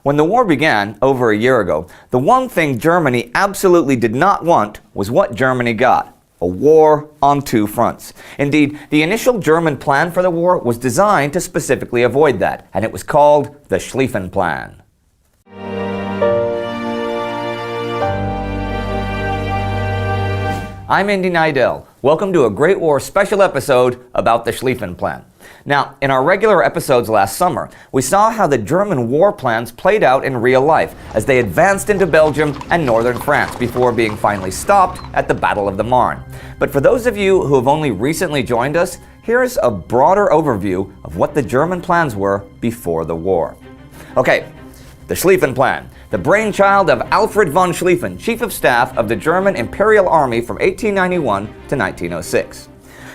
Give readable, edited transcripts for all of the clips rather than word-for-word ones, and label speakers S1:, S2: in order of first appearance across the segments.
S1: When the war began over a year ago, the one thing Germany absolutely did not want was what Germany got: a war on two fronts. Indeed, the initial German plan for the war was designed to specifically avoid that, and it was called the Schlieffen Plan. I'm Indy Nidell. Welcome to a Great War special episode about the Schlieffen Plan. Now, in our regular episodes last summer, we saw how the German war plans played out in real life as they advanced into Belgium and northern France before being finally stopped at the Battle of the Marne. But for those of you who have only recently joined us, here's a broader overview of what the German plans were before the war. Okay, the Schlieffen Plan, the brainchild of Alfred von Schlieffen, Chief of Staff of the German Imperial Army from 1891 to 1906.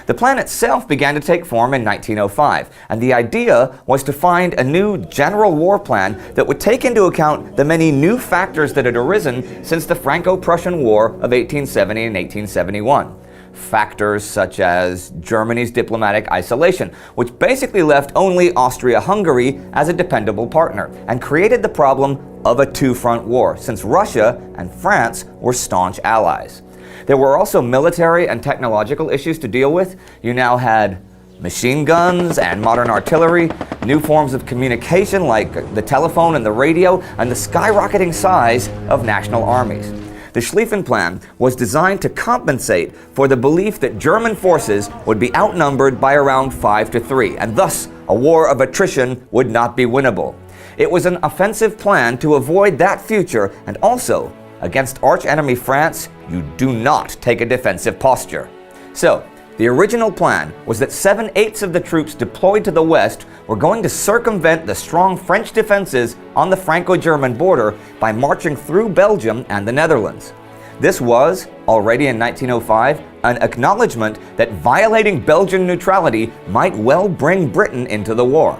S1: The plan itself began to take form in 1905, and the idea was to find a new general war plan that would take into account the many new factors that had arisen since the Franco-Prussian War of 1870 and 1871. Factors such as Germany's diplomatic isolation, which basically left only Austria-Hungary as a dependable partner, and created the problem of a two-front war, since Russia and France were staunch allies. There were also military and technological issues to deal with. You now had machine guns and modern artillery, new forms of communication like the telephone and the radio, and the skyrocketing size of national armies. The Schlieffen Plan was designed to compensate for the belief that German forces would be outnumbered by around 5-3, and thus a war of attrition would not be winnable. It was an offensive plan to avoid that future, and also, against arch-enemy France, you do not take a defensive posture. So, the original plan was that 7/8 of the troops deployed to the west were going to circumvent the strong French defenses on the Franco-German border by marching through Belgium and the Netherlands. This was, already in 1905, an acknowledgement that violating Belgian neutrality might well bring Britain into the war.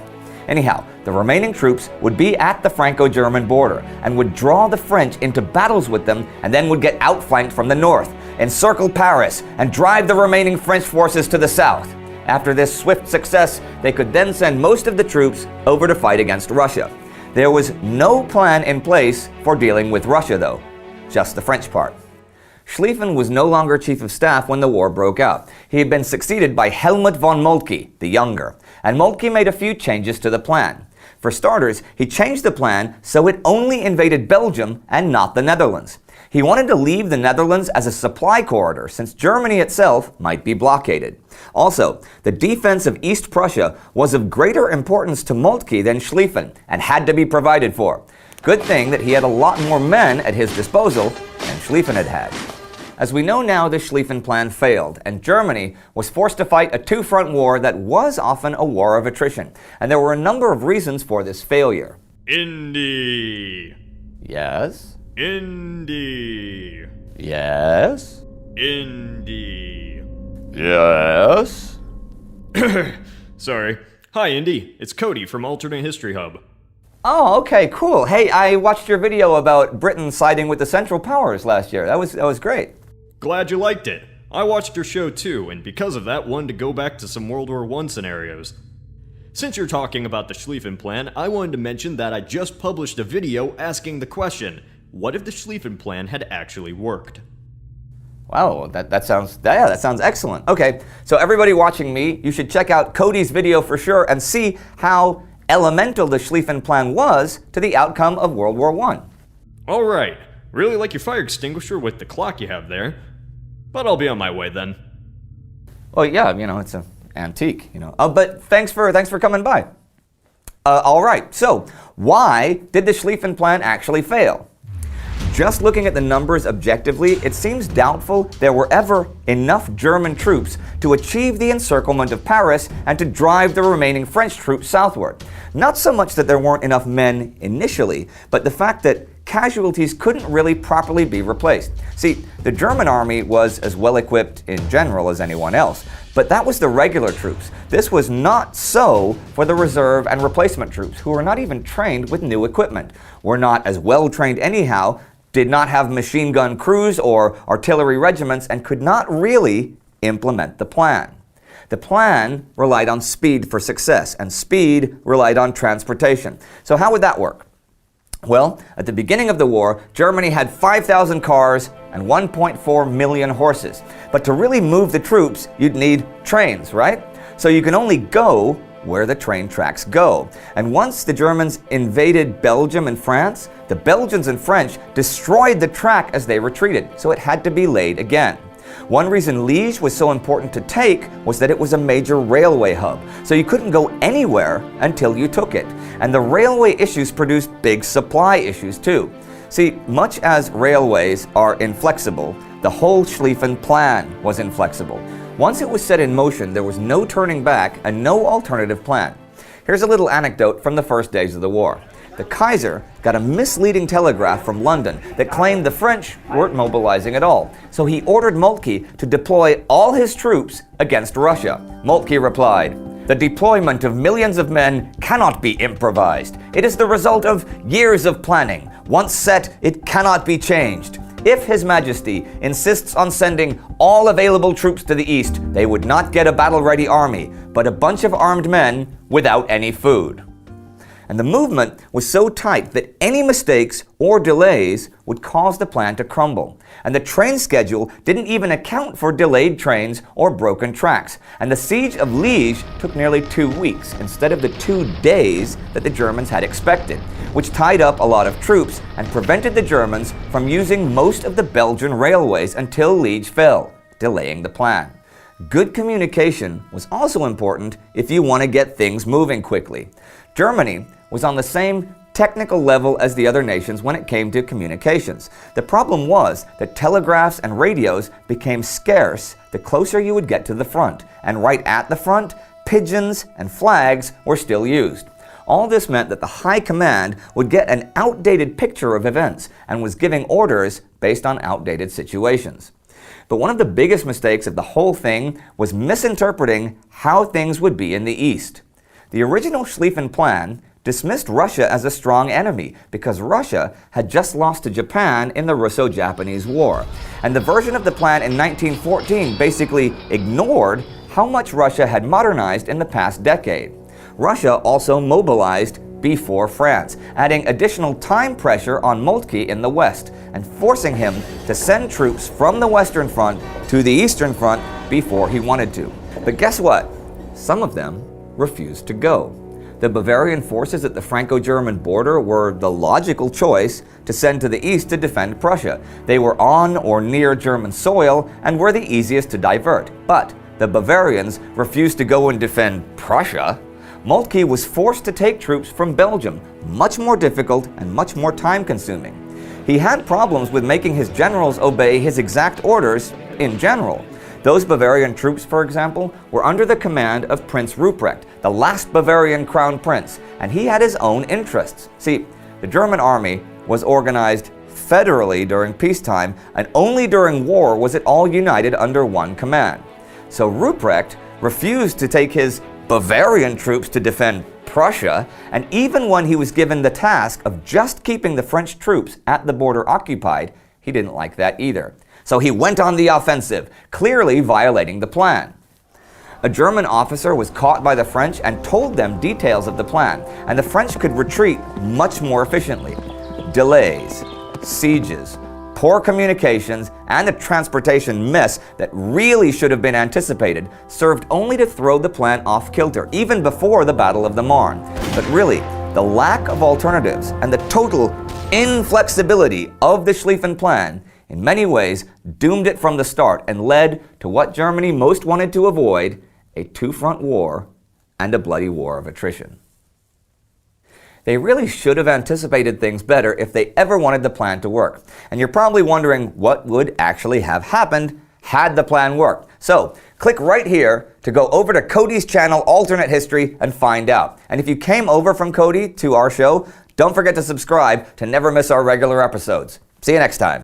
S1: Anyhow, the remaining troops would be at the Franco-German border and would draw the French into battles with them, and then would get outflanked from the north, encircle Paris, and drive the remaining French forces to the south. After this swift success, they could then send most of the troops over to fight against Russia. There was no plan in place for dealing with Russia, though, just the French part. Schlieffen was no longer Chief of Staff when the war broke out. He had been succeeded by Helmut von Moltke, the younger, and Moltke made a few changes to the plan. For starters, he changed the plan so it only invaded Belgium and not the Netherlands. He wanted to leave the Netherlands as a supply corridor, since Germany itself might be blockaded. Also, the defense of East Prussia was of greater importance to Moltke than Schlieffen, and had to be provided for. Good thing that he had a lot more men at his disposal than Schlieffen had had. As we know now, the Schlieffen Plan failed, and Germany was forced to fight a two-front war that was often a war of attrition. And there were a number of reasons for this failure.
S2: Indy.
S1: Yes?
S2: Indy.
S1: Yes?
S2: Indy.
S1: Yes?
S2: Sorry. Hi, Indy. It's Cody from AlternateHistoryHub.
S1: Oh, okay, cool. Hey, I watched your video about Britain siding with the Central Powers last year. That was great.
S2: Glad you liked it. I watched your show too, and because of that, wanted to go back to some World War I scenarios. Since you're talking about the Schlieffen Plan, I wanted to mention that I just published a video asking the question, what if the Schlieffen Plan had actually worked?
S1: Wow, that sounds excellent. Okay, so everybody watching me, you should check out Cody's video for sure and see how elemental the Schlieffen Plan was to the outcome of World War I.
S2: Alright, really like your fire extinguisher with the clock you have there. But I'll be on my way then.
S1: Well, yeah, it's an antique, but thanks for coming by. Alright, so why did the Schlieffen Plan actually fail? Just looking at the numbers objectively, it seems doubtful there were ever enough German troops to achieve the encirclement of Paris and to drive the remaining French troops southward. Not so much that there weren't enough men initially, but the fact that casualties couldn't really properly be replaced. See, the German army was as well equipped in general as anyone else, but that was the regular troops. This was not so for the reserve and replacement troops, who were not even trained with new equipment, were not as well trained anyhow, did not have machine gun crews or artillery regiments, and could not really implement the plan. The plan relied on speed for success, and speed relied on transportation. So how would that work? Well, at the beginning of the war, Germany had 5,000 cars and 1.4 million horses. But to really move the troops, you'd need trains, right? So you can only go where the train tracks go. And once the Germans invaded Belgium and France, the Belgians and French destroyed the track as they retreated, so it had to be laid again. One reason Liège was so important to take was that it was a major railway hub, so you couldn't go anywhere until you took it. And the railway issues produced big supply issues too. See, much as railways are inflexible, the whole Schlieffen plan was inflexible. Once it was set in motion, there was no turning back and no alternative plan. Here's a little anecdote from the first days of the war. The Kaiser got a misleading telegraph from London that claimed the French weren't mobilizing at all. So he ordered Moltke to deploy all his troops against Russia. Moltke replied, "The deployment of millions of men cannot be improvised. It is the result of years of planning. Once set, it cannot be changed. If His Majesty insists on sending all available troops to the east, they would not get a battle-ready army, but a bunch of armed men without any food." And the movement was so tight that any mistakes or delays would cause the plan to crumble. And the train schedule didn't even account for delayed trains or broken tracks. And the siege of Liège took nearly 2 weeks instead of the 2 days that the Germans had expected, which tied up a lot of troops and prevented the Germans from using most of the Belgian railways until Liège fell, delaying the plan. Good communication was also important if you want to get things moving quickly. Germany was on the same technical level as the other nations when it came to communications. The problem was that telegraphs and radios became scarce the closer you would get to the front, and right at the front, pigeons and flags were still used. All this meant that the high command would get an outdated picture of events and was giving orders based on outdated situations. But one of the biggest mistakes of the whole thing was misinterpreting how things would be in the East. The original Schlieffen plan dismissed Russia as a strong enemy because Russia had just lost to Japan in the Russo-Japanese War. And the version of the plan in 1914 basically ignored how much Russia had modernized in the past decade. Russia also mobilized before France, adding additional time pressure on Moltke in the West and forcing him to send troops from the Western Front to the Eastern Front before he wanted to. But guess what? Some of them refused to go. The Bavarian forces at the Franco-German border were the logical choice to send to the east to defend Prussia. They were on or near German soil and were the easiest to divert. But the Bavarians refused to go and defend Prussia. Moltke was forced to take troops from Belgium, much more difficult and much more time-consuming. He had problems with making his generals obey his exact orders in general. Those Bavarian troops, for example, were under the command of Prince Ruprecht, the last Bavarian crown prince, and he had his own interests. See, the German army was organized federally during peacetime, and only during war was it all united under one command. So Ruprecht refused to take his Bavarian troops to defend Prussia, and even when he was given the task of just keeping the French troops at the border occupied, he didn't like that either. So he went on the offensive, clearly violating the plan. A German officer was caught by the French and told them details of the plan, and the French could retreat much more efficiently. Delays, sieges, poor communications, and the transportation mess that really should have been anticipated served only to throw the plan off kilter, even before the Battle of the Marne. But really, the lack of alternatives and the total inflexibility of the Schlieffen plan in many ways doomed it from the start and led to what Germany most wanted to avoid: a two-front war and a bloody war of attrition. They really should have anticipated things better if they ever wanted the plan to work. And you're probably wondering what would actually have happened had the plan worked. So click right here to go over to Cody's channel, Alternate History, and find out. And if you came over from Cody to our show, don't forget to subscribe to never miss our regular episodes. See you next time.